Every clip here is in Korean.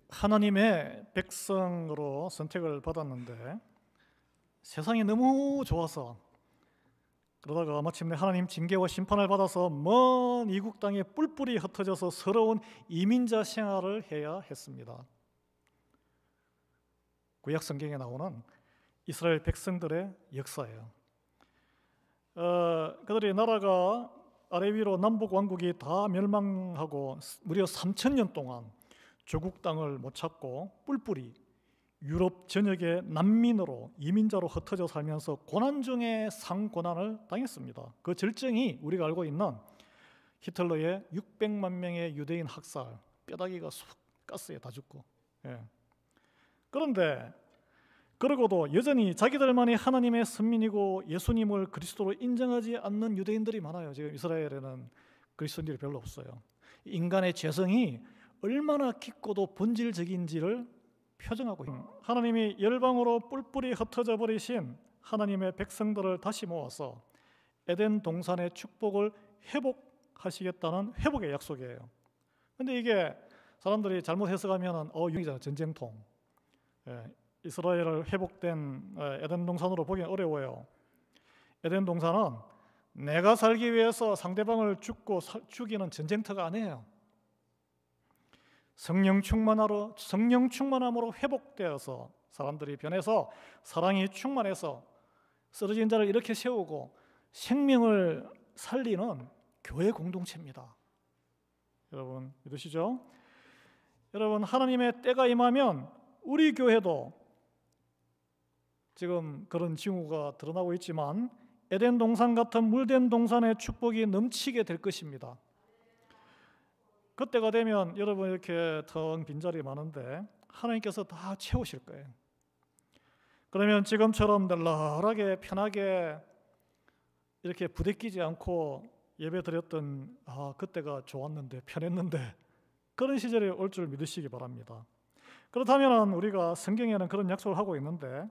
하나님의 백성으로 선택을 받았는데 세상이 너무 좋아서 그러다가 마침내 하나님 징계와 심판을 받아서 먼 이국 땅에 뿔뿔이 흩어져서 서러운 이민자 생활을 해야 했습니다. 구약 성경에 나오는 이스라엘 백성들의 역사예요. 그들이 나라가 아래 위로 남북 왕국이 다 멸망하고 무려 3,000년 동안 조국 땅을 못 찾고 뿔뿔이 유럽 전역의 난민으로 이민자로 흩어져 살면서 고난 중에 상고난을 당했습니다. 그 절정이 우리가 알고 있는 히틀러의 600만 명의 유대인 학살, 뼈다귀가 쑥 가스에 다 죽고. 그런데 그러고도 여전히 자기들만이 하나님의 선민이고 예수님을 그리스도로 인정하지 않는 유대인들이 많아요. 지금 이스라엘에는 그리스도인들이 별로 없어요. 인간의 죄성이 얼마나 깊고도 본질적인지를 표정하고 있는, 하나님이 열방으로 뿔뿔이 흩어져 버리신 하나님의 백성들을 다시 모아서 에덴 동산의 축복을 회복하시겠다는 회복의 약속이에요. 근데 이게 사람들이 잘못 해석하면 유행이잖아요. 전쟁통. 이스라엘을 회복된 에덴 동산으로 보기는 어려워요. 에덴 동산은 내가 살기 위해서 상대방을 죽이는 전쟁터가 아니에요. 성령 충만함으로 회복되어서 사람들이 변해서 사랑이 충만해서 쓰러진 자를 이렇게 세우고 생명을 살리는 교회 공동체입니다. 여러분 믿으시죠? 여러분, 하나님의 때가 임하면 우리 교회도 지금 그런 징후가 드러나고 있지만 에덴 동산 같은 물된 동산의 축복이 넘치게 될 것입니다. 그때가 되면 여러분 이렇게 텅 빈자리 많은데 하나님께서 다 채우실 거예요. 그러면 지금처럼 널널하게 편하게 이렇게 부대끼지 않고 예배 드렸던 그때가 좋았는데 편했는데 그런 시절이 올 줄 믿으시기 바랍니다. 그렇다면 우리가 성경에는 그런 약속을 하고 있는데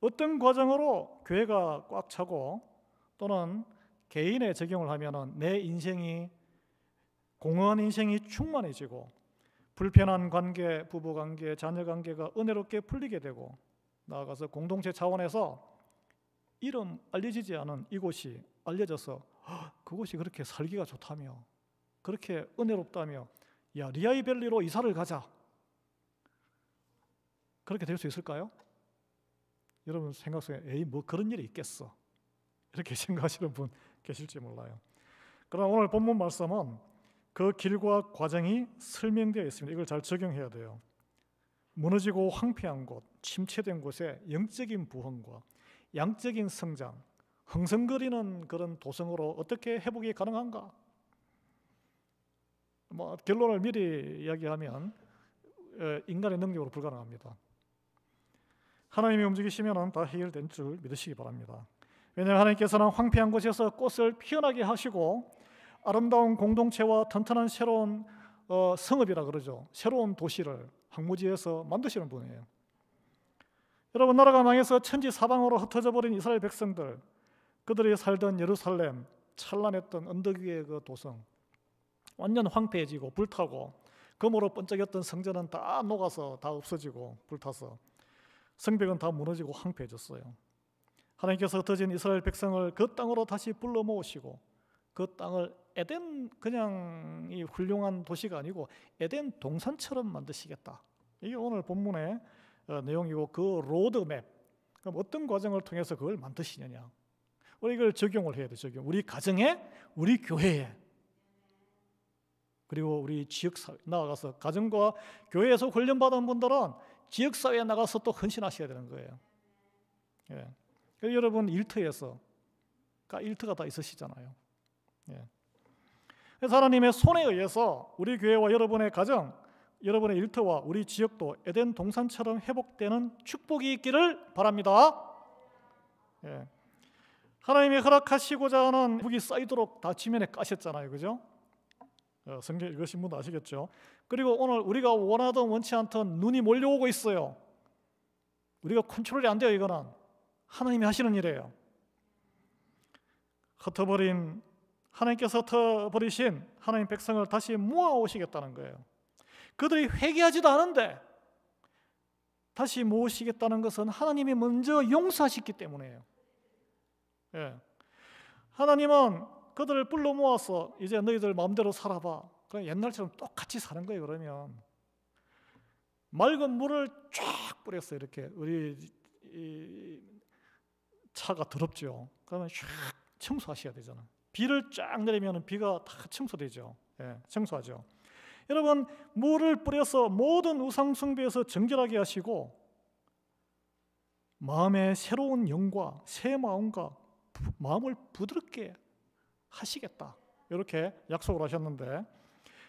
어떤 과정으로 교회가 꽉 차고 또는 개인의 적용을 하면 내 인생이 공허한 인생이 충만해지고 불편한 관계, 부부관계, 자녀관계가 은혜롭게 풀리게 되고 나아가서 공동체 차원에서 이름 알려지지 않은 이곳이 알려져서 그곳이 그렇게 살기가 좋다며 그렇게 은혜롭다며 야 리아이밸리로 이사를 가자 그렇게 될 수 있을까요? 여러분 생각 속에 에이 뭐 그런 일이 있겠어 이렇게 생각하시는 분 계실지 몰라요. 그러나 오늘 본문 말씀은 그 길과 과정이 설명되어 있습니다. 이걸 잘 적용해야 돼요. 무너지고 황폐한 곳, 침체된 곳에 영적인 부흥과 양적인 성장, 흥성거리는 그런 도성으로 어떻게 회복이 가능한가? 결론을 미리 이야기하면 인간의 능력으로 불가능합니다. 하나님이 움직이시면 다 해결된 줄 믿으시기 바랍니다. 왜냐하면 하나님께서는 황폐한 곳에서 꽃을 피어나게 하시고 아름다운 공동체와 튼튼한 새로운 성읍이라 그러죠. 새로운 도시를 황무지에서 만드시는 분이에요. 여러분 나라가 망해서 천지 사방으로 흩어져 버린 이스라엘 백성들, 그들이 살던 예루살렘, 찬란했던 언덕 위의 그 도성 완전 황폐해지고 불타고 금으로 번쩍였던 성전은 다 녹아서 다 없어지고 불타서 성벽은 다 무너지고 황폐해졌어요. 하나님께서 흩어진 이스라엘 백성을 그 땅으로 다시 불러 모으시고 그 땅을 에덴 그냥 이 훌륭한 도시가 아니고 에덴 동산처럼 만드시겠다. 이게 오늘 본문의 내용이고 그 로드맵. 그럼 어떤 과정을 통해서 그걸 만드시느냐? 우리 이걸 적용을 해야 돼. 적용. 우리 가정에, 우리 교회에, 그리고 우리 지역사회 나아가서 가정과 교회에서 훈련받은 분들은 지역사회에 나가서 또 헌신하셔야 되는 거예요. 예. 여러분 일터에서 일터가 다 있으시잖아요. 예. 그래서 하나님의 손에 의해서 우리 교회와 여러분의 가정, 여러분의 일터와 우리 지역도 에덴 동산처럼 회복되는 축복이 있기를 바랍니다. 예. 하나님이 허락하시고자 하는 북이 쌓이도록 다 지면에 까셨잖아요, 그죠? 성경 읽으신 분도 아시겠죠? 그리고 오늘 우리가 원하던 원치 않던 눈이 몰려오고 있어요. 우리가 컨트롤이 안 돼요. 이거는 하나님이 하시는 일이에요. 하나님께서 흩어버리신 하나님 백성을 다시 모아오시겠다는 거예요. 그들이 회개하지도 않은데 다시 모시겠다는 것은 하나님이 먼저 용서하셨기 때문이에요. 예. 하나님은 그들을 불러 모아서 이제 너희들 마음대로 살아봐. 그냥 옛날처럼 똑같이 사는 거예요. 그러면 맑은 물을 쫙 뿌렸어요. 이렇게 우리 이 차가 더럽죠. 그러면 쫙 청소하셔야 되잖아. 비를 쫙 내리면 비가 다 청소되죠. 예, 청소하죠. 여러분, 물을 뿌려서 모든 우상 숭배에서 정결하게 하시고 마음에 새로운 영과 새 마음과 마음을 부드럽게 하시겠다, 이렇게 약속을 하셨는데,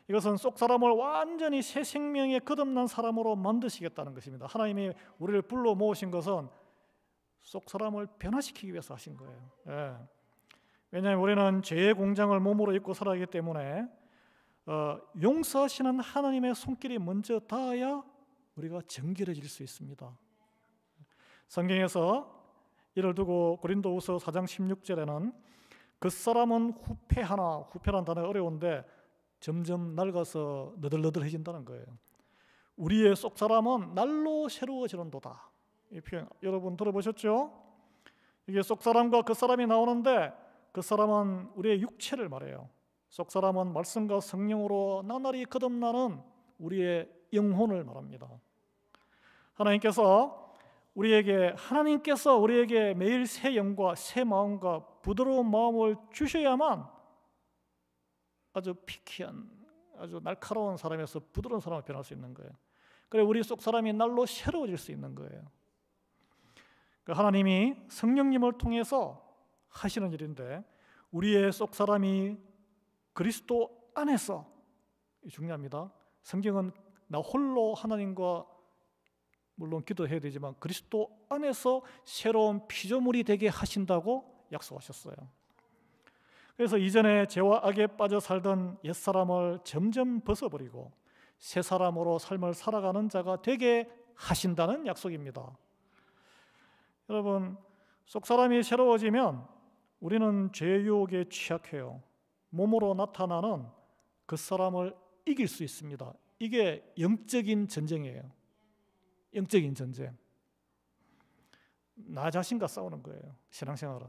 이것은 속 사람을 완전히 새 생명에 거듭난 사람으로 만드시겠다는 것입니다. 하나님이 우리를 불러 모으신 것은 속 사람을 변화시키기 위해서 하신 거예요. 예. 왜냐하면 우리는 죄의 공장을 몸으로 입고 살아가기 때문에 용서하시는 하나님의 손길이 먼저 닿아야 우리가 정결해질 수 있습니다. 성경에서 이를 두고 고린도후서 4장 16절에는 그 사람은 후패하나, 후패란 단어가 어려운데 점점 낡아서 너덜너덜해진다는 거예요. 우리의 속 사람은 날로 새로워지는도다. 이 표현 여러분 들어보셨죠? 이게 속 사람과 그 사람이 나오는데 그 사람은 우리의 육체를 말해요. 속 사람은 말씀과 성령으로 나날이 거듭나는 우리의 영혼을 말합니다. 하나님께서 우리에게 매일 새 영과 새 마음과 부드러운 마음을 주셔야만 아주 피키한, 아주 날카로운 사람에서 부드러운 사람을 변할 수 있는 거예요. 그래 우리 속 사람이 날로 새로워질 수 있는 거예요. 하나님이 성령님을 통해서 하시는 일인데, 우리의 속 사람이 그리스도 안에서, 중요합니다. 성경은 나 홀로 하나님과 물론 기도해야 되지만 그리스도 안에서 새로운 피조물이 되게 하신다고 약속하셨어요. 그래서 이전에 죄와 악에 빠져 살던 옛사람을 점점 벗어버리고 새 사람으로 삶을 살아가는 자가 되게 하신다는 약속입니다. 여러분, 속사람이 새로워지면 우리는 죄의 유혹에 취약해요. 몸으로 나타나는 그 사람을 이길 수 있습니다. 이게 영적인 전쟁이에요. 영적인 전쟁. 나 자신과 싸우는 거예요. 신앙생활은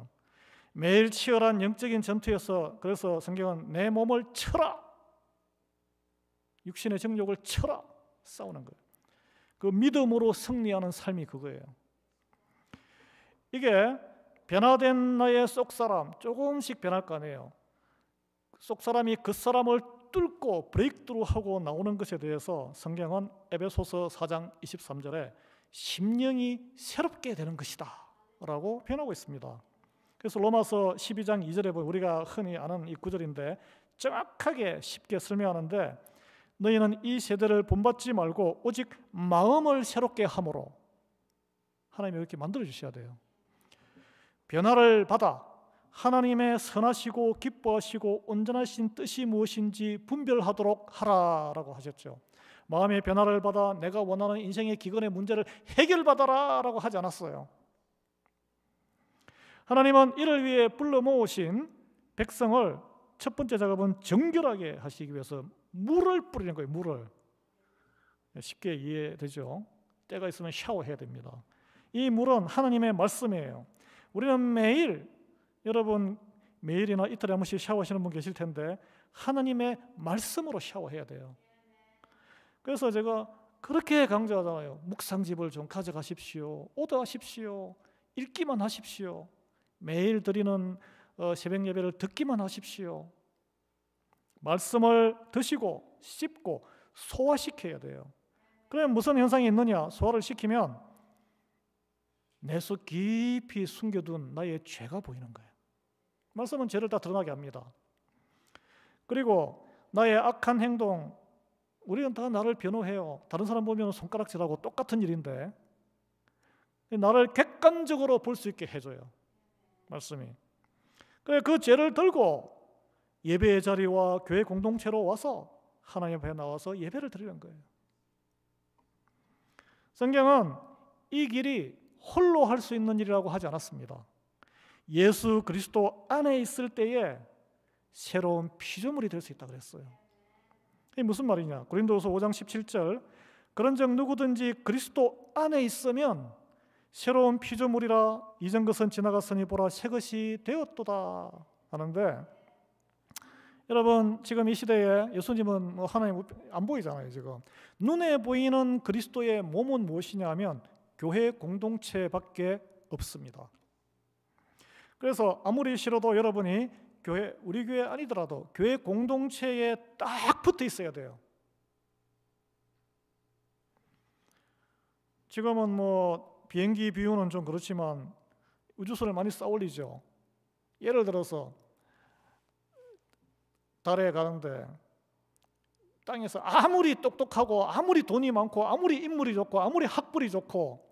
매일 치열한 영적인 전투에서, 그래서 성경은 내 몸을 쳐라, 육신의 정욕을 쳐라, 싸우는 거예요. 그 믿음으로 승리하는 삶이 그거예요. 이게 변화된 나의 속사람, 조금씩 변할 거 아니에요. 속사람이 그 사람을 뚫고 브레이크드루하고 나오는 것에 대해서 성경은 에베소서 4장 23절에 심령이 새롭게 되는 것이다 라고 표현하고 있습니다. 그래서 로마서 12장 2절에 보면 우리가 흔히 아는 이 구절인데 정확하게 쉽게 설명하는데, 너희는 이 세대를 본받지 말고 오직 마음을 새롭게 함으로, 하나님이 이렇게 만들어 주셔야 돼요. 변화를 받아 하나님의 선하시고 기뻐하시고 온전하신 뜻이 무엇인지 분별하도록 하라라고 하셨죠. 마음의 변화를 받아 내가 원하는 인생의 기근의 문제를 해결받아라 라고 하지 않았어요. 하나님은 이를 위해 불러 모으신 백성을 첫 번째 작업은 정결하게 하시기 위해서 물을 뿌리는 거예요. 물을. 쉽게 이해되죠? 때가 있으면 샤워해야 됩니다. 이 물은 하나님의 말씀이에요. 우리는 매일, 여러분 매일이나 이틀에 한 번씩 샤워하시는 분 계실 텐데 하나님의 말씀으로 샤워해야 돼요. 그래서 제가 그렇게 강조하잖아요. 묵상집을 좀 가져가십시오. 오더하십시오. 읽기만 하십시오. 매일 드리는 새벽 예배를 듣기만 하십시오. 말씀을 드시고 씹고 소화시켜야 돼요. 그러면 무슨 현상이 있느냐? 소화를 시키면 내 속 깊이 숨겨둔 나의 죄가 보이는 거예요. 말씀은 죄를 다 드러나게 합니다. 그리고 나의 악한 행동, 우리는 다 나를 변호해요. 다른 사람 보면 손가락질하고 똑같은 일인데 나를 객관적으로 볼 수 있게 해줘요. 말씀이. 그래 그 죄를 들고 예배의 자리와 교회 공동체로 와서 하나님 앞에 나와서 예배를 드리는 거예요. 성경은 이 길이 홀로 할 수 있는 일이라고 하지 않았습니다. 예수 그리스도 안에 있을 때에 새로운 피조물이 될 수 있다고 그랬어요. 이게 무슨 말이냐? 고린도후서 5장 17절 그런즉 누구든지 그리스도 안에 있으면 새로운 피조물이라 이전 것은 지나갔으니 보라 새 것이 되었도다 하는데, 여러분 지금 이 시대에 예수님은 뭐 하나님 안 보이잖아요. 지금 눈에 보이는 그리스도의 몸은 무엇이냐 하면 교회 공동체밖에 없습니다. 그래서 아무리 싫어도 여러분이 우리 교회 아니더라도 교회 공동체에 딱 붙어 있어야 돼요. 지금은 뭐 비행기 비유는 좀 그렇지만 우주선을 많이 쌓아올리죠. 예를 들어서 달에 가는데 땅에서 아무리 똑똑하고 아무리 돈이 많고 아무리 인물이 좋고 아무리 학벌이 좋고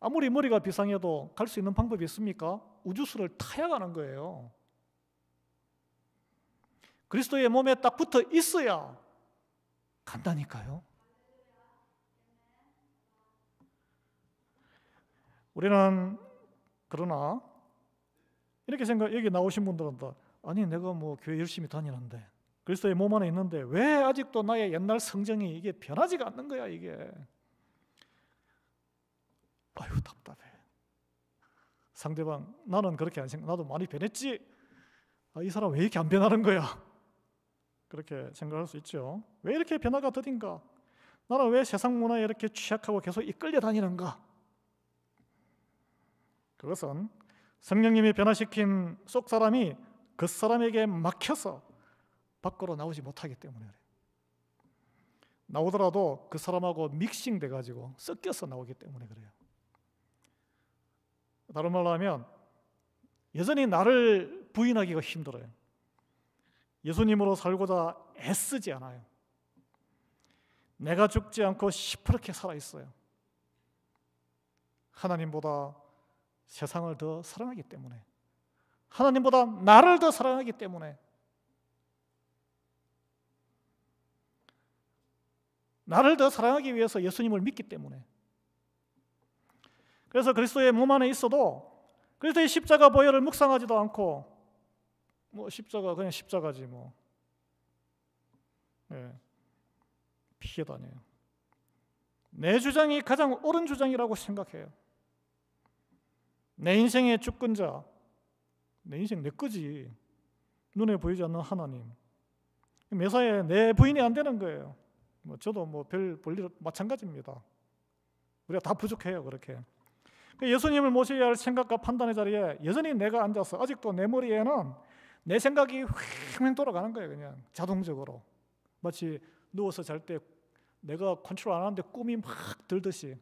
아무리 머리가 비상해도 갈 수 있는 방법이 있습니까? 우주선을 타야 가는 거예요. 그리스도의 몸에 딱 붙어 있어야 간다니까요. 우리는 그러나 이렇게 여기 나오신 분들은 아니 내가 뭐 교회 열심히 다니는데 그리스도의 몸 안에 있는데 왜 아직도 나의 옛날 성정이 이게 변하지가 않는 거야 이게. 아유 답답해. 상대방 나는 그렇게 안 생각. 나도 많이 변했지. 이 사람 왜 이렇게 안 변하는 거야? 그렇게 생각할 수 있죠. 왜 이렇게 변화가 더딘가? 나는 왜 세상 문화에 이렇게 취약하고 계속 이끌려 다니는가? 그것은 성령님이 변화시킨 속 사람이 그 사람에게 막혀서 밖으로 나오지 못하기 때문에 그래요. 나오더라도 그 사람하고 믹싱돼 가지고 섞여서 나오기 때문에 그래요. 다른 말로 하면 여전히 나를 부인하기가 힘들어요. 예수님으로 살고자 애쓰지 않아요. 내가 죽지 않고 시퍼렇게 살아있어요. 하나님보다 세상을 더 사랑하기 때문에, 하나님보다 나를 더 사랑하기 때문에, 나를 더 사랑하기 위해서 예수님을 믿기 때문에. 그래서 그리스도의 몸 안에 있어도 그리스도의 십자가 보혈을 묵상하지도 않고 뭐 십자가 그냥 십자가지 뭐 피해 다녀요. 내 주장이 가장 옳은 주장이라고 생각해요. 내 인생의 주권자, 내 인생 내 거지. 눈에 보이지 않는 하나님. 매사에 내 부인이 안 되는 거예요. 뭐 저도 뭐 별 볼일 마찬가지입니다. 우리가 다 부족해요. 그렇게 예수님을 모셔야 할 생각과 판단의 자리에 여전히 내가 앉아서 아직도 내 머리에는 내 생각이 휙 돌아가는 거예요. 그냥 자동적으로 마치 누워서 잘 때 내가 컨트롤 안 하는데 꿈이 막 들듯이.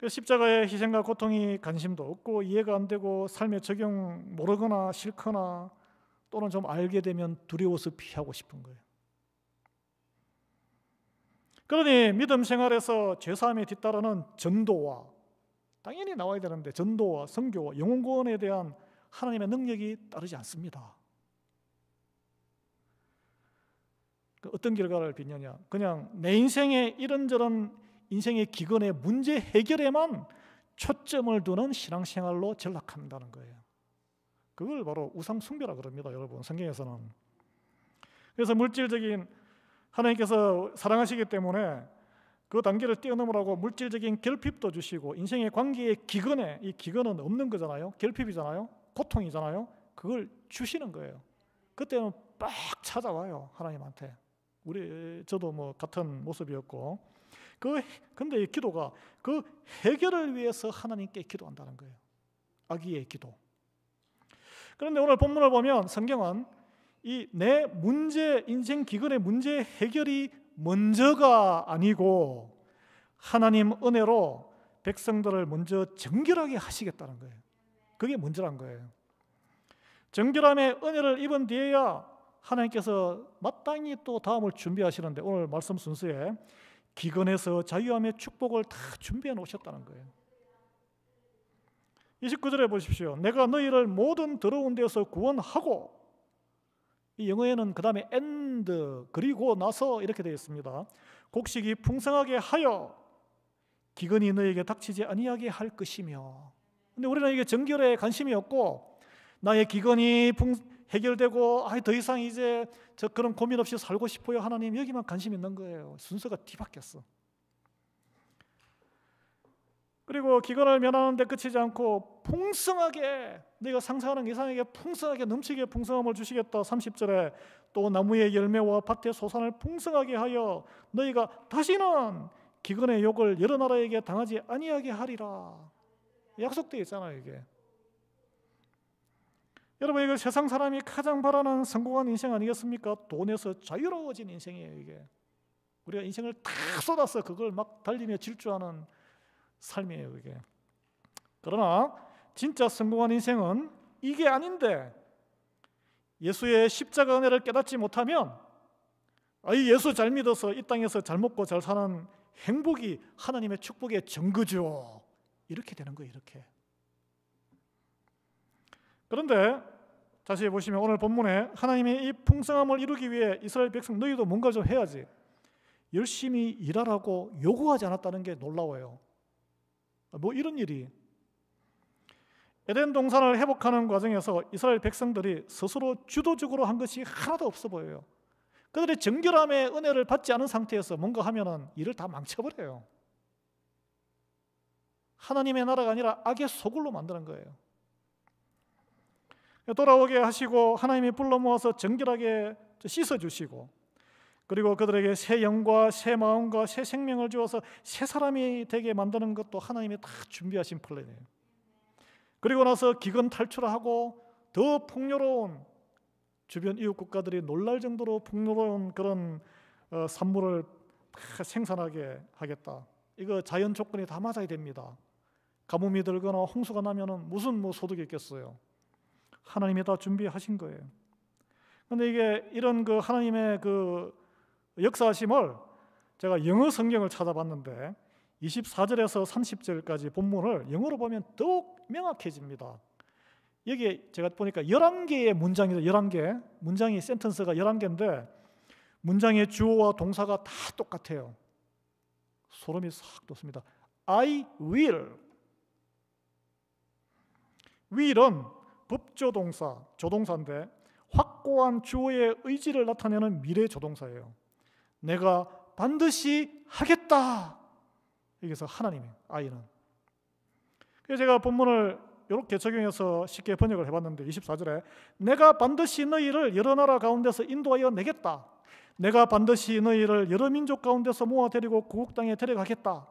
십자가의 희생과 고통이 관심도 없고 이해가 안 되고 삶의 적용 모르거나 싫거나 또는 좀 알게 되면 두려워서 피하고 싶은 거예요. 그러니 믿음 생활에서 죄사함에 뒤따르는 전도와, 당연히 나와야 되는데 전도와 선교와 영혼 구원에 대한 하나님의 능력이 따르지 않습니다. 어떤 결과를 빚느냐? 그냥 내 인생의 이런저런 인생의 기근의 문제 해결에만 초점을 두는 신앙생활로 전락한다는 거예요. 그걸 바로 우상 숭배라 그럽니다, 여러분. 성경에서는. 그래서 물질적인, 하나님께서 사랑하시기 때문에 그 단계를 뛰어넘으라고 물질적인 결핍도 주시고 인생의 관계의 기근에, 이 기근은 없는 거잖아요. 결핍이잖아요. 고통이잖아요. 그걸 주시는 거예요. 그때는 빡 찾아와요, 하나님한테. 저도 뭐 같은 모습이었고, 근데 이 기도가 그 해결을 위해서 하나님께 기도한다는 거예요. 아기의 기도. 그런데 오늘 본문을 보면 성경은 이 내 문제, 인생 기근의 문제 해결이 먼저가 아니고 하나님 은혜로 백성들을 먼저 정결하게 하시겠다는 거예요. 그게 먼저란 거예요. 정결함의 은혜를 입은 뒤에야 하나님께서 마땅히 또 다음을 준비하시는데, 오늘 말씀 순서에 기근에서 자유함의 축복을 다 준비해 놓으셨다는 거예요. 29절에 보십시오. 내가 너희를 모든 더러운 데서 구원하고, 이 영어에는 그 다음에 and, 그리고 나서 이렇게 되어 있습니다. 곡식이 풍성하게 하여 기근이 너에게 닥치지 아니하게 할 것이며. 근데 우리는 이게 정결에 관심이 없고 나의 기근이 해결되고 더 이상 이제 저 그런 고민 없이 살고 싶어요. 하나님 여기만 관심 있는 거예요. 순서가 뒤바뀌었어. 그리고 기근을 면하는 데 그치지 않고 풍성하게 네가 상상하는 이상하게 풍성하게 넘치게 풍성함을 주시겠다. 30절에 또 나무의 열매와 밭의 소산을 풍성하게 하여 너희가 다시는 기근의 욕을 여러 나라에게 당하지 아니하게 하리라. 약속되어 있잖아요. 이게 여러분, 이거 세상 사람이 가장 바라는 성공한 인생 아니겠습니까? 돈에서 자유로워진 인생이에요. 이게 우리가 인생을 다 쏟아서 그걸 막 달리며 질주하는 삶이에요. 이게. 그러나 진짜 성공한 인생은 이게 아닌데, 예수의 십자가 은혜를 깨닫지 못하면 예수 잘 믿어서 이 땅에서 잘 먹고 잘 사는 행복이 하나님의 축복의 증거죠. 이렇게 되는 거예요. 이렇게. 그런데 다시 보시면 오늘 본문에 하나님이 이 풍성함을 이루기 위해 이스라엘 백성 너희도 뭔가 좀 해야지, 열심히 일하라고 요구하지 않았다는 게 놀라워요. 뭐 이런 일이, 에덴 동산을 회복하는 과정에서 이스라엘 백성들이 스스로 주도적으로 한 것이 하나도 없어 보여요. 그들이 정결함의 은혜를 받지 않은 상태에서 뭔가 하면은 일을 다 망쳐버려요. 하나님의 나라가 아니라 악의 소굴로 만드는 거예요. 돌아오게 하시고 하나님이 불러 모아서 정결하게 씻어주시고, 그리고 그들에게 새 영과 새 마음과 새 생명을 주어서 새 사람이 되게 만드는 것도 하나님이 다 준비하신 플랜이에요. 그리고 나서 기근 탈출하고 더 풍요로운, 주변 이웃 국가들이 놀랄 정도로 풍요로운 그런 산물을 다 생산하게 하겠다. 이거 자연 조건이 다 맞아야 됩니다. 가뭄이 들거나 홍수가 나면은 무슨 소득이 있겠어요. 하나님이 다 준비하신 거예요. 그런데 이게 이런 그 하나님의 그 역사하심을 제가 영어 성경을 찾아봤는데 24절에서 30절까지 본문을 영어로 보면 더욱 명확해집니다. 여기 제가 보니까 11개의 문장이죠. 11개. 문장이, 센텐스가 11개인데 문장의 주어와 동사가 다 똑같아요. 소름이 싹 돋습니다. I will. will은 법조동사, 조동사인데 확고한 주어의 의지를 나타내는 미래 조동사예요. 내가 반드시 하겠다. 여기서 하나님의 I는. 그래서 제가 본문을 이렇게 적용해서 쉽게 번역을 해봤는데 24절에 내가 반드시 너희를 여러 나라 가운데서 인도하여 내겠다. 내가 반드시 너희를 여러 민족 가운데서 모아 데리고 고국 땅에 데려가겠다.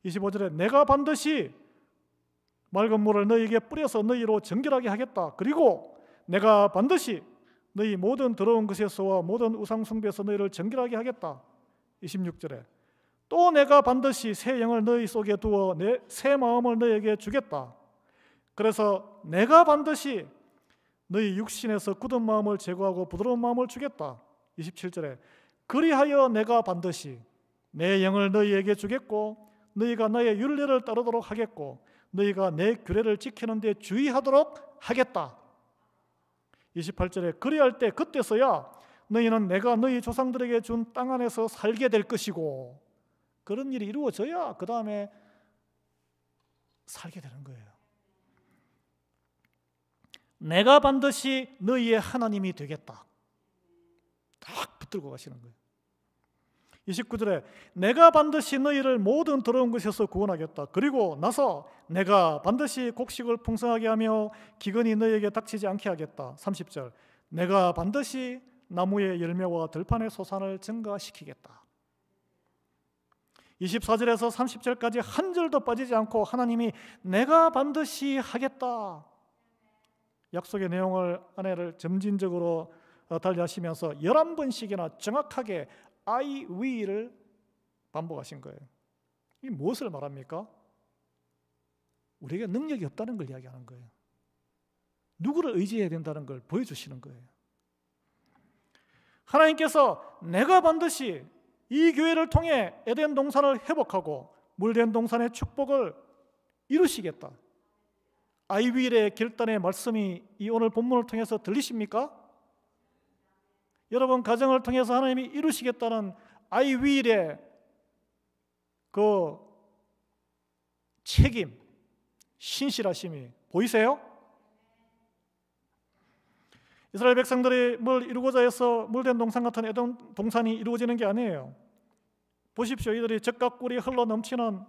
25절에 내가 반드시 맑은 물을 너희에게 뿌려서 너희로 정결하게 하겠다. 그리고 내가 반드시 너희 모든 더러운 것에서와 모든 우상 숭배에서 너희를 정결하게 하겠다. 26절에 또 내가 반드시 새 영을 너희 속에 두어 내 새 마음을 너희에게 주겠다. 그래서 내가 반드시 너희 육신에서 굳은 마음을 제거하고 부드러운 마음을 주겠다. 27절에 그리하여 내가 반드시 내 영을 너희에게 주겠고 너희가 나의 율례를 따르도록 하겠고 너희가 내 규례를 지키는 데 주의하도록 하겠다. 28절에 그리할 때 그때서야 너희는 내가 너희 조상들에게 준 땅 안에서 살게 될 것이고, 그런 일이 이루어져야 그 다음에 살게 되는 거예요. 내가 반드시 너희의 하나님이 되겠다. 딱 붙들고 가시는 거예요. 29절에 내가 반드시 너희를 모든 더러운 것에서 구원하겠다. 그리고 나서 내가 반드시 곡식을 풍성하게 하며 기근이 너희에게 닥치지 않게 하겠다. 30절 내가 반드시 나무의 열매와 들판의 소산을 증가시키겠다. 24절에서 30절까지 한 절도 빠지지 않고 하나님이 내가 반드시 하겠다. 약속의 내용을 안에를 점진적으로 달리하시면서 11번씩이나 정확하게 I will을 반복하신 거예요. 이 무엇을 말합니까? 우리에게 능력이 없다는 걸 이야기하는 거예요. 누구를 의지해야 된다는 걸 보여주시는 거예요. 하나님께서 내가 반드시 이 교회를 통해 에덴 동산을 회복하고 물된 동산의 축복을 이루시겠다. I will의 결단의 말씀이 이 오늘 본문을 통해서 들리십니까? 여러분 가정을 통해서 하나님이 이루시겠다는 I will의 그 책임, 신실하심이 보이세요? 이스라엘 백성들이 뭘 이루고자 해서 물된 동산 같은 에돔 동산이 이루어지는 게 아니에요. 보십시오. 이들이 젖과 꿀이 흘러 넘치는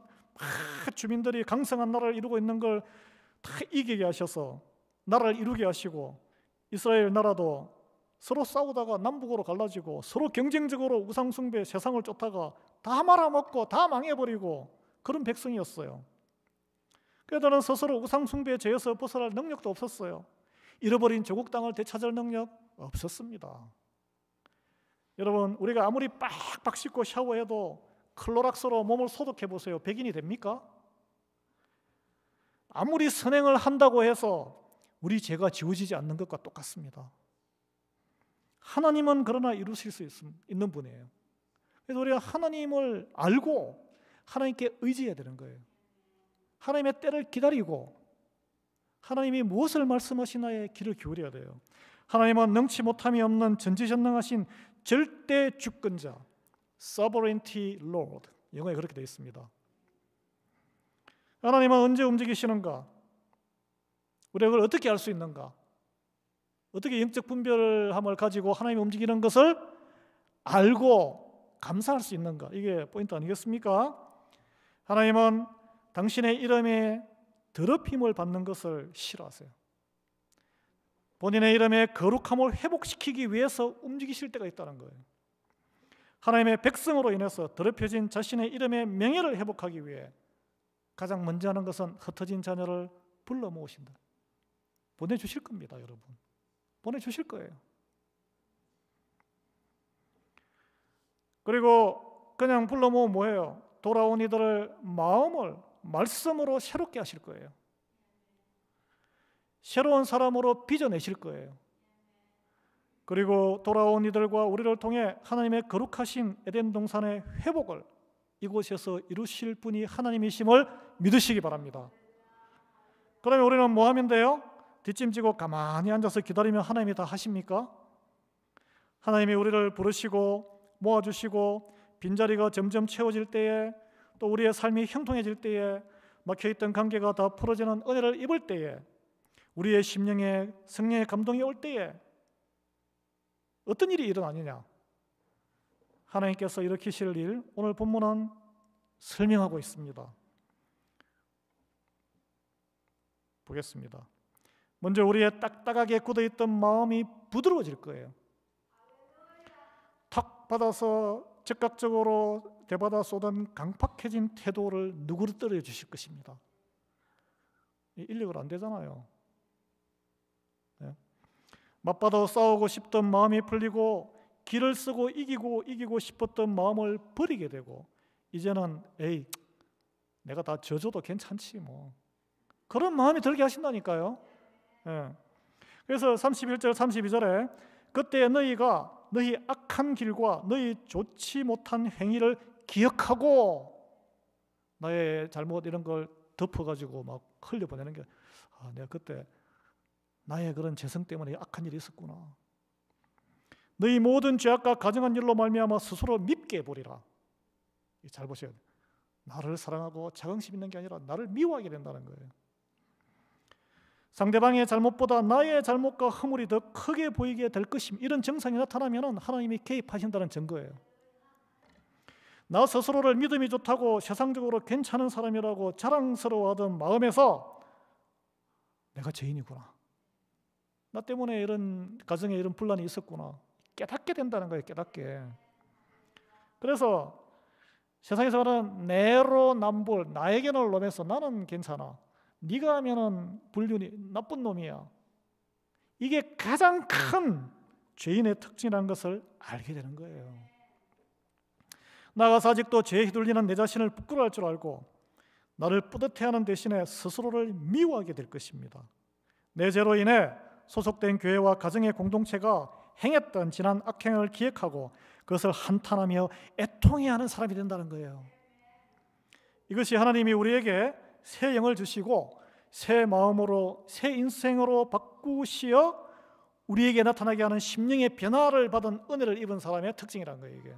주민들이 강성한 나라를 이루고 있는 걸 다 이기게 하셔서 나라를 이루게 하시고, 이스라엘 나라도 서로 싸우다가 남북으로 갈라지고 서로 경쟁적으로 우상 숭배, 세상을 쫓다가 다 말아먹고 다 망해버리고 그런 백성이었어요. 그들은 스스로 우상 숭배의 죄에서 벗어날 능력도 없었어요. 잃어버린 조국 땅을 되찾을 능력 없었습니다. 여러분, 우리가 아무리 빡빡 씻고 샤워해도 클로락스로 몸을 소독해 보세요. 백인이 됩니까? 아무리 선행을 한다고 해서 우리 죄가 지워지지 않는 것과 똑같습니다. 하나님은 그러나 이루실 수 있는 분이에요. 그래서 우리가 하나님을 알고 하나님께 의지해야 되는 거예요. 하나님의 때를 기다리고 하나님이 무엇을 말씀하시나에 귀를 기울여야 돼요. 하나님은 능치 못함이 없는 전지전능하신 절대 주권자, Sovereignty Lord, 영어에 그렇게 되어 있습니다. 하나님은 언제 움직이시는가? 우리가 그걸 어떻게 알 수 있는가? 어떻게 영적 분별함을 가지고 하나님이 움직이는 것을 알고 감사할 수 있는가? 이게 포인트 아니겠습니까? 하나님은 당신의 이름에 더럽힘을 받는 것을 싫어하세요. 본인의 이름의 거룩함을 회복시키기 위해서 움직이실 때가 있다는 거예요. 하나님의 백성으로 인해서 더럽혀진 자신의 이름의 명예를 회복하기 위해 가장 먼저 하는 것은 흩어진 자녀를 불러 모으신다. 보내주실 겁니다, 여러분. 보내주실 거예요. 그리고 그냥 불러 모으면 뭐예요? 돌아온 이들을 마음을 말씀으로 새롭게 하실 거예요. 새로운 사람으로 빚어내실 거예요. 그리고 돌아온 이들과 우리를 통해 하나님의 거룩하신 에덴 동산의 회복을 이곳에서 이루실 분이 하나님이심을 믿으시기 바랍니다. 그러면 우리는 뭐 하면 돼요? 뒷짐지고 가만히 앉아서 기다리면 하나님이 다 하십니까? 하나님이 우리를 부르시고 모아주시고 빈자리가 점점 채워질 때에, 또 우리의 삶이 형통해질 때에, 막혀있던 관계가 다 풀어지는 은혜를 입을 때에, 우리의 심령에 성령의 감동이 올 때에 어떤 일이 일어나느냐? 하나님께서 일으키실 일, 오늘 본문은 설명하고 있습니다. 보겠습니다. 먼저 우리의 딱딱하게 굳어있던 마음이 부드러워질 거예요. 탁 받아서 즉각적으로 대받아 쏟은 강팍해진 태도를 누그러뜨려 주실 것입니다. 인력으로 안 되잖아요. 네. 맞받아 싸우고 싶던 마음이 풀리고 길을 쓰고 이기고 싶었던 마음을 버리게 되고, 이제는 에이, 내가 다 져줘도 괜찮지 뭐, 그런 마음이 들게 하신다니까요. 네. 그래서 31절 32절에 그때 너희가 너희 악한 길과 너희 좋지 못한 행위를 기억하고, 나의 잘못 이런 걸 덮어가지고 막 흘려보내는 게, 내가 그때 나의 그런 죄성 때문에 악한 일이 있었구나. 너희 모든 죄악과 가증한 일로 말미암아 스스로 밉게 보리라. 잘 보셔야 돼요. 나를 사랑하고 자긍심 있는 게 아니라 나를 미워하게 된다는 거예요. 상대방의 잘못보다 나의 잘못과 허물이 더 크게 보이게 될 것임, 이런 증상이 나타나면 하나님이 개입하신다는 증거예요. 나 스스로를 믿음이 좋다고 세상적으로 괜찮은 사람이라고 자랑스러워하던 마음에서 내가 죄인이구나, 나 때문에 이런 가정에 이런 분란이 있었구나, 깨닫게 된다는 거예요. 깨닫게. 그래서 세상에서 말하는 내로남불, 나에게는 놈에서 나는 괜찮아, 네가 하면은 불륜이 나쁜 놈이야, 이게 가장 큰 죄인의 특징이라는 것을 알게 되는 거예요. 나가서 아직도 죄에 휘둘리는 내 자신을 부끄러워할 줄 알고 나를 뿌듯해하는 대신에 스스로를 미워하게 될 것입니다. 내 죄로 인해 소속된 교회와 가정의 공동체가 행했던 지난 악행을 기억하고 그것을 한탄하며 애통해하는 사람이 된다는 거예요. 이것이 하나님이 우리에게 새 영을 주시고 새 마음으로 새 인생으로 바꾸시어 우리에게 나타나게 하는 심령의 변화를 받은 은혜를 입은 사람의 특징이라는 거예요. 이게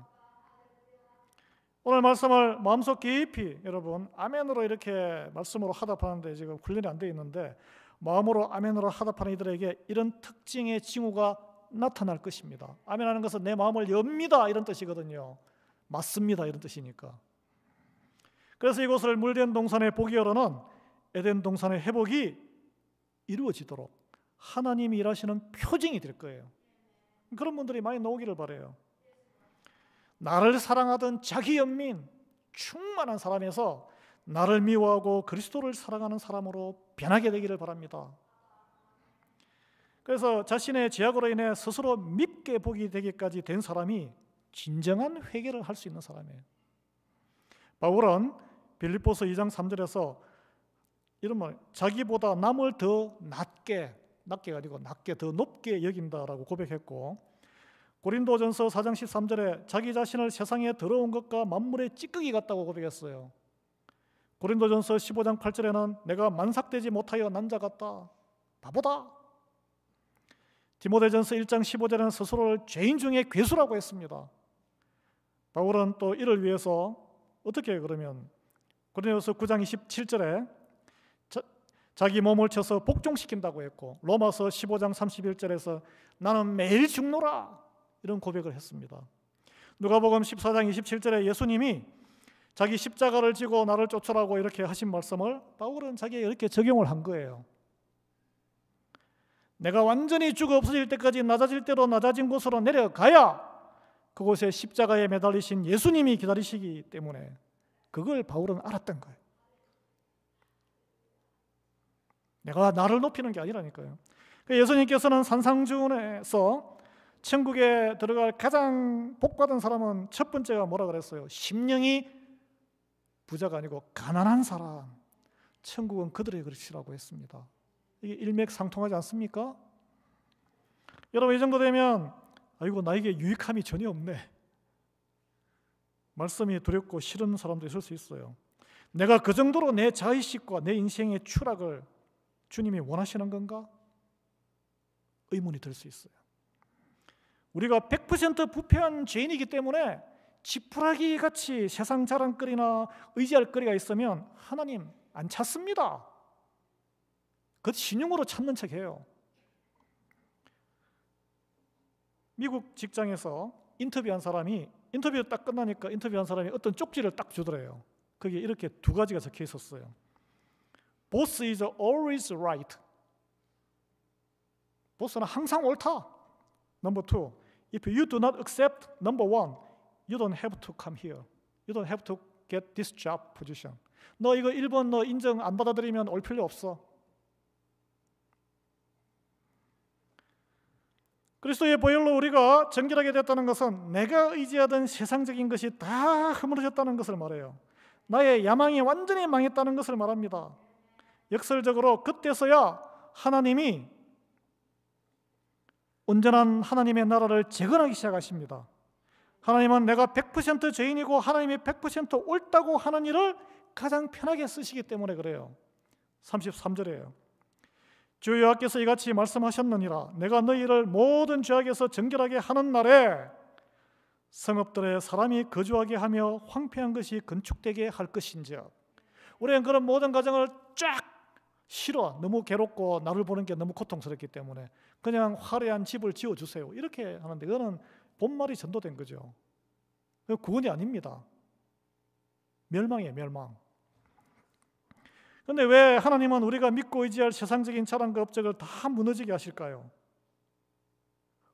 오늘 말씀을 마음속 깊이 여러분 아멘으로 이렇게 말씀으로 화답하는데 지금 훈련이 안 되어 있는데 마음으로 아멘으로 화답하는 이들에게 이런 특징의 징후가 나타날 것입니다. 아멘하는 것은 내 마음을 엽니다 이런 뜻이거든요. 맞습니다 이런 뜻이니까. 그래서 이곳을 물된 동산의 복이 열어는 에덴 동산의 회복이 이루어지도록 하나님이 일하시는 표징이 될 거예요. 그런 분들이 많이 나오기를 바라요. 나를 사랑하던 자기 연민 충만한 사람에서 나를 미워하고 그리스도를 사랑하는 사람으로 변하게 되기를 바랍니다. 그래서 자신의 죄악으로 인해 스스로 밉게 보게 되기까지 된 사람이 진정한 회개를 할 수 있는 사람이에요. 바울은 빌립보서 2장 3절에서 이런 말, 자기보다 남을 더 낮게가 아니고 낮게 더 높게 여긴다라고 고백했고, 고린도전서 4장 13절에 자기 자신을 세상에 더러운 것과 만물의 찌꺼기 같다고 고백했어요. 고린도전서 15장 8절에는 내가 만삭되지 못하여 난 자 같다, 바보다. 디모데전서 1장 15절에는 스스로를 죄인 중에 괴수라고 했습니다. 바울은 또 이를 위해서 어떻게 그러면 고린도전서 9장 27절에 자기 몸을 쳐서 복종시킨다고 했고, 로마서 15장 31절에서 나는 매일 죽노라 이런 고백을 했습니다. 누가복음 14장 27절에 예수님이 자기 십자가를 지고 나를 쫓으라고 이렇게 하신 말씀을 바울은 자기에게 이렇게 적용을 한 거예요. 내가 완전히 죽어 없어질 때까지 낮아질 대로 낮아진 곳으로 내려가야 그곳에 십자가에 매달리신 예수님이 기다리시기 때문에 그걸 바울은 알았던 거예요. 내가 나를 높이는 게 아니라니까요. 예수님께서는 산상주운에서 천국에 들어갈 가장 복받은 사람은 첫 번째가 뭐라 그랬어요? 심령이 부자가 아니고 가난한 사람, 천국은 그들의 것이라고 했습니다. 이게 일맥상통하지 않습니까? 여러분, 이 정도 되면 아이고 나에게 유익함이 전혀 없네, 말씀이 두렵고 싫은 사람도 있을 수 있어요. 내가 그 정도로 내 자의식과 내 인생의 추락을 주님이 원하시는 건가? 의문이 들 수 있어요. 우리가 100% 부패한 죄인이기 때문에 지푸라기 같이 세상 자랑거리나 의지할 거리가 있으면 하나님 안 찾습니다. 그것 신용으로 찾는 척해요. 미국 직장에서 인터뷰한 사람이 인터뷰 딱 끝나니까 인터뷰한 사람이 어떤 쪽지를 딱 주더래요. 거기에 이렇게 두 가지가 적혀 있었어요. Boss is always right. 보스는 항상 옳다. Number two, if you do not accept number one, you don't have to come here. You don't have to get this job position. 너 이거 1번 너 인정 안 받아들이면 올 필요 없어. 그리스도의 보혈로 우리가 정결하게 됐다는 것은 내가 의지하던 세상적인 것이 다 허물어졌다는 것을 말해요. 나의 야망이 완전히 망했다는 것을 말합니다. 역설적으로 그때서야 하나님이 온전한 하나님의 나라를 재건하기 시작하십니다. 하나님은 내가 100% 죄인이고 하나님이 100% 옳다고 하는 일을 가장 편하게 쓰시기 때문에 그래요. 33절이에요. 주 여호와께서 이같이 말씀하셨느니라. 내가 너희를 모든 죄악에서 정결하게 하는 날에 성읍들에 사람이 거주하게 하며 황폐한 것이 건축되게 할 것인지라. 우리는 그런 모든 가정을 쫙 싫어, 너무 괴롭고 나를 보는 게 너무 고통스럽기 때문에 그냥 화려한 집을 지어주세요 이렇게 하는데 그거는 본말이 전도된 거죠. 구원이 아닙니다. 멸망이에요, 멸망. 그런데 왜 하나님은 우리가 믿고 의지할 세상적인 자랑과 업적을 다 무너지게 하실까요?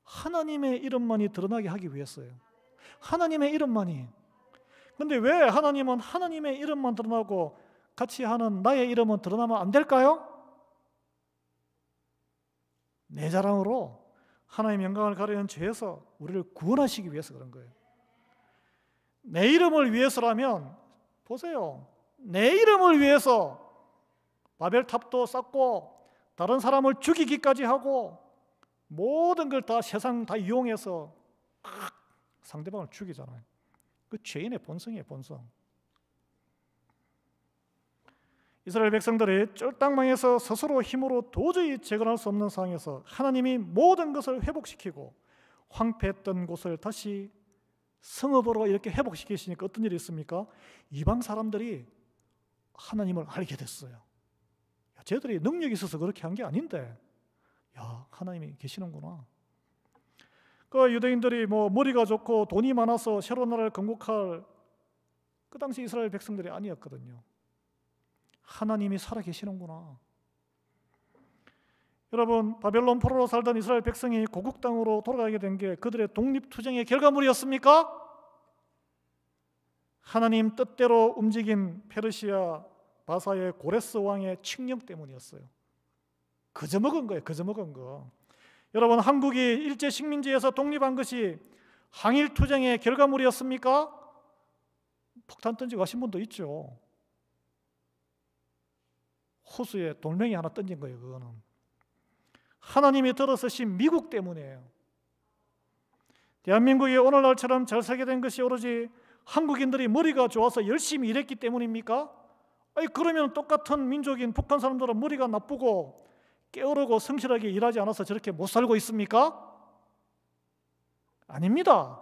하나님의 이름만이 드러나게 하기 위해서요. 하나님의 이름만이. 그런데 왜 하나님은 하나님의 이름만 드러나고 같이 하는 나의 이름은 드러나면 안 될까요? 내 자랑으로 하나님의 영광을 가리는 죄에서 우리를 구원하시기 위해서 그런 거예요. 내 이름을 위해서라면 보세요. 내 이름을 위해서 바벨탑도 쌓고 다른 사람을 죽이기까지 하고 모든 걸 다 세상 다 이용해서 상대방을 죽이잖아요. 그 죄인의 본성이에요, 본성. 이스라엘 백성들이 쫄딱망해서 스스로 힘으로 도저히 재건할 수 없는 상황에서 하나님이 모든 것을 회복시키고 황폐했던 곳을 다시 성읍으로 이렇게 회복시키시니까 어떤 일이 있습니까? 이방 사람들이 하나님을 알게 됐어요. 야, 쟤들이 능력이 있어서 그렇게 한 게 아닌데, 야, 하나님이 계시는구나. 그 유대인들이 뭐 머리가 좋고 돈이 많아서 새로운 나라를 건국할 그 당시 이스라엘 백성들이 아니었거든요. 하나님이 살아 계시는구나. 여러분, 바벨론 포로로 살던 이스라엘 백성이 고국 땅으로 돌아가게 된 게 그들의 독립투쟁의 결과물이었습니까? 하나님 뜻대로 움직인 페르시아 바사의 고레스 왕의 칙령 때문이었어요. 그저 먹은 거예요. 그저 먹은 거. 여러분, 한국이 일제 식민지에서 독립한 것이 항일투쟁의 결과물이었습니까? 폭탄 던지고 가신 분도 있죠. 호수에 돌멩이 하나 던진 거예요. 그거는 하나님이 들어서신 미국 때문이에요. 대한민국이 오늘날처럼 잘 살게 된 것이 오로지 한국인들이 머리가 좋아서 열심히 일했기 때문입니까? 아니, 그러면 똑같은 민족인 북한 사람들은 머리가 나쁘고 게으르고 성실하게 일하지 않아서 저렇게 못 살고 있습니까? 아닙니다.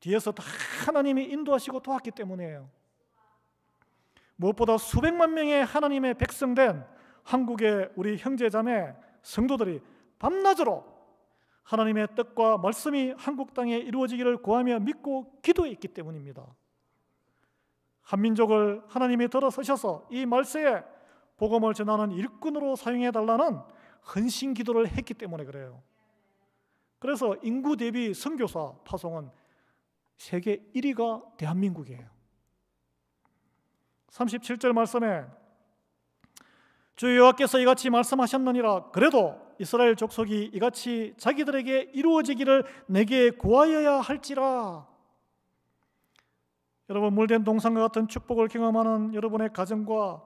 뒤에서 다 하나님이 인도하시고 도왔기 때문이에요. 무엇보다 수백만 명의 하나님의 백성된 한국의 우리 형제자매 성도들이 밤낮으로 하나님의 뜻과 말씀이 한국 땅에 이루어지기를 구하며 믿고 기도했기 때문입니다. 한민족을 하나님이 들어서셔서 이 말세에 복음을 전하는 일꾼으로 사용해달라는 헌신 기도를 했기 때문에 그래요. 그래서 인구 대비 선교사 파송은 세계 1위가 대한민국이에요. 37절 말씀에 주 여호와께서 이같이 말씀하셨느니라. 그래도 이스라엘 족속이 이같이 자기들에게 이루어지기를 내게 구하여야 할지라. 여러분, 물된 동산과 같은 축복을 경험하는 여러분의 가정과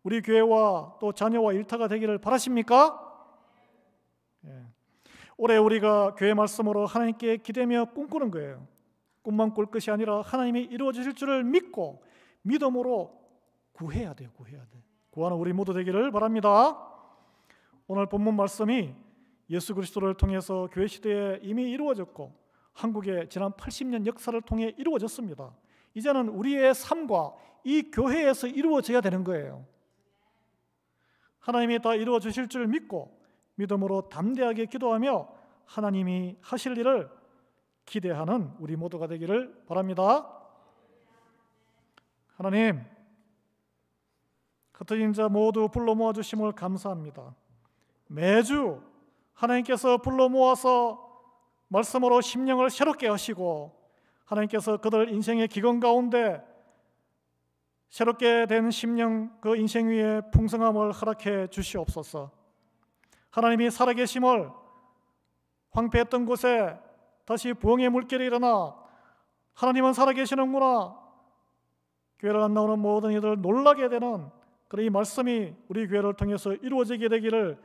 우리 교회와 또 자녀와 일터가 되기를 바라십니까? 예. 올해 우리가 교회 말씀으로 하나님께 기대며 꿈꾸는 거예요. 꿈만 꿀 것이 아니라 하나님이 이루어 주실 줄을 믿고 믿음으로 구해야 돼요. 구해야 돼. 구하는 우리 모두 되기를 바랍니다. 오늘 본문 말씀이 예수 그리스도를 통해서 교회 시대에 이미 이루어졌고 한국의 지난 80년 역사를 통해 이루어졌습니다. 이제는 우리의 삶과 이 교회에서 이루어져야 되는 거예요. 하나님이 다 이루어 주실 줄 믿고 믿음으로 담대하게 기도하며 하나님이 하실 일을 기대하는 우리 모두가 되기를 바랍니다. 하나님, 흩어진 자 모두 불러 모아주심을 감사합니다. 매주 하나님께서 불러 모아서 말씀으로 심령을 새롭게 하시고 하나님께서 그들 인생의 기근 가운데 새롭게 된 심령, 그 인생 위에 풍성함을 허락해 주시옵소서. 하나님이 살아계심을 황폐했던 곳에 다시 부흥의 물결이 일어나 하나님은 살아계시는구나, 교회를 안 나오는 모든 이들 놀라게 되는 그런 이 말씀이 우리 교회를 통해서 이루어지게 되기를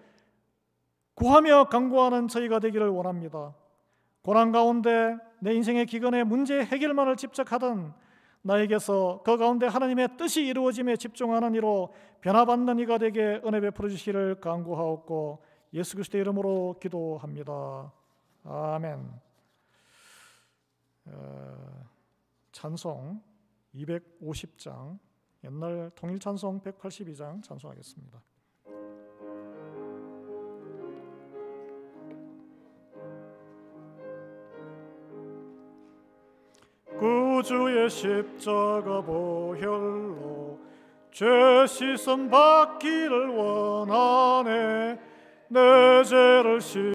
구하며 간구하는 저희가 되기를 원합니다. 고난 가운데 내 인생의 기근의 문제 해결만을 집착하던 나에게서 그 가운데 하나님의 뜻이 이루어짐에 집중하는 이로 변화받는 이가 되게 은혜 베풀어 주시기를 간구하옵고 예수 그리스도의 이름으로 기도합니다. 아멘. 찬송 250장, 옛날 통일 찬송 182장 찬송하겠습니다. 구주의 십자가 보혈로 죄 씻음 받기를 원하네. 내 죄를